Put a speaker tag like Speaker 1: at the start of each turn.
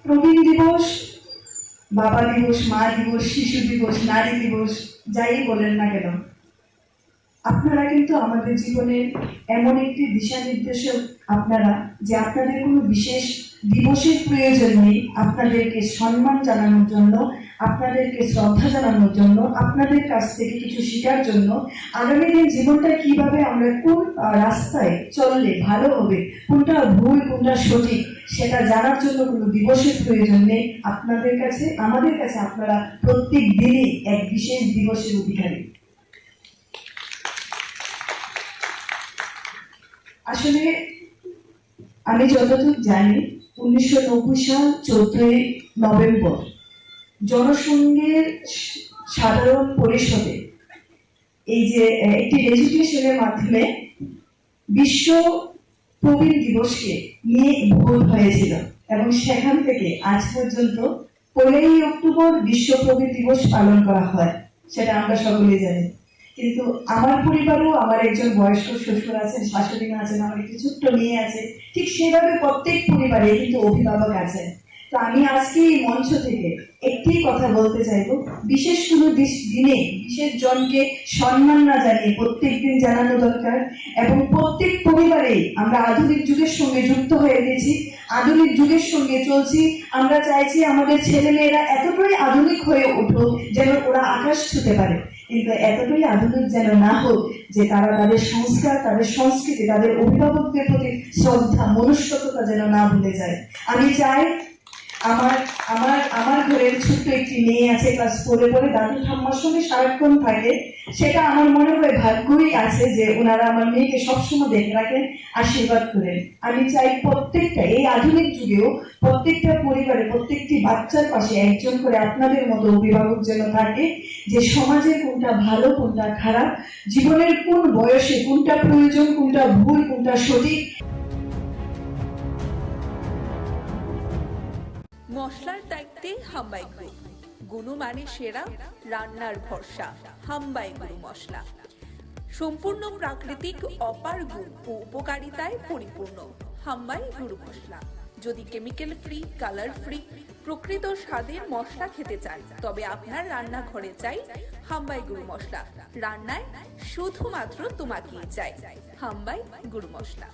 Speaker 1: প্রবীণ দিবস, বাবা দিবস, মা দিবস, শিশু দিবস, নারী দিবস, যাই বলেন না কেন, আপনারা কিন্তু আমাদের জীবনের এমন একটি দিশা নির্দেশক আপনারা, যে আপনাদের কোনো বিশেষ দিবসের প্রয়োজন নেই। আপনাদেরকে সম্মান জানানোর জন্য, আপনাদেরকে শ্রদ্ধা জানানোর জন্য, আপনাদের কাছ থেকে কিছু শেখার জন্য, আগামী দিন জীবনটা কিভাবে আমরা কোন রাস্তায় চললে ভালো হবে, কোনটা ভুল কোনটা সঠিক, সেটা জানার জন্য কোনো দিবসের প্রয়োজন নেই। আপনাদের কাছে, আমাদের কাছে আপনারা প্রত্যেক দিনই এক বিশেষ দিবসের অধিকারী। আসলে আমি যতটুকু জানি, 1990 সাল 14 নভেম্বর জনসংঘের সাধারণ পরিষদে এই যে একটি রেজুলেশনের মাধ্যমে বিশ্ব প্রবীণ দিবসকে নিয়ে ভোট হয়েছিল, এবং সেখান থেকে আজ পর্যন্ত 15 অক্টোবর বিশ্ব প্রবীণ দিবস পালন করা হয়, সেটা আমরা সকলেই জানি। কিন্তু আমার পরিবারেও আমার একজন বয়স্ক শ্বশুর আছেন, শাশুড়ি মা আছেন, আমার একটি ছোট্ট মেয়ে আছে, ঠিক সেভাবে প্রত্যেক পরিবারে কিন্তু অভিভাবক আছেন। তো আমি আজকে এই মঞ্চ থেকে একটি কথা বলতে চাইবো, বিশেষ কোনো দিনে বিশেষ জনকে সম্মান না জানিয়ে প্রত্যেক দিন জানানো দরকার। এবং প্রত্যেক পরিবারেই আমরা আধুনিক যুগের সঙ্গে যুক্ত হয়ে গেছি, আধুনিক যুগের সঙ্গে চলছি। আমরা চাইছি আমাদের ছেলে মেয়েরা এতটাই আধুনিক হয়ে উঠুক যেন ওরা আকাশ ছুঁতে পারে, কিন্তু এতটাই আধুনিক যেন না হোক যে তারা তাদের সংস্কার, তাদের সংস্কৃতি, তাদের অভিভাবকদের প্রতি শ্রদ্ধা, মনুষ্যত্বতা যেন না ভুলে যায়। আমি চাই আমার ঘরের ছোট্ট একটি মেয়ে আছে, ক্লাস 4-এ পড়ে, দাদু ঠাম্মার সঙ্গে সারাক্ষণ থাকে। সেটা আমার মনে হয় ভাগ্যই আছে যে ওনারা আমার মেয়েকে সবসময় দেখে রাখেন, আশীর্বাদ করেন। আমি চাই প্রত্যেকটা, এই আধুনিক যুগেও প্রত্যেকটা পরিবারে, প্রত্যেকটি বাচ্চার পাশে একজন করে আপনাদের মতো অভিভাবক যেন থাকে, যে সমাজে কোনটা ভালো কোনটা খারাপ, জীবনের কোন বয়সে কোনটা প্রয়োজন, কোনটা ভুল কোনটা সঠিক।
Speaker 2: মশলার দায়িত্বে হাম্বাই গ্রুপ, গুণমানে সেরা, রান্নার ভরসা। হাম্বাই গুরু মশলা সম্পূর্ণ প্রাকৃতিক, অপার গুণ ও উপকারিতায় পরিপূর্ণ। হাম্বাই গুরু মশলা। যদি কেমিক্যাল ফ্রি, কালার ফ্রি, প্রকৃত স্বাদের মশলা খেতে চান, তবে আপনার রান্নাঘরে চাই হাম্বাই গুরু মশলা। রান্নায় শুধুমাত্র তোমাকেই চাই হাম্বাই গুরু মশলা।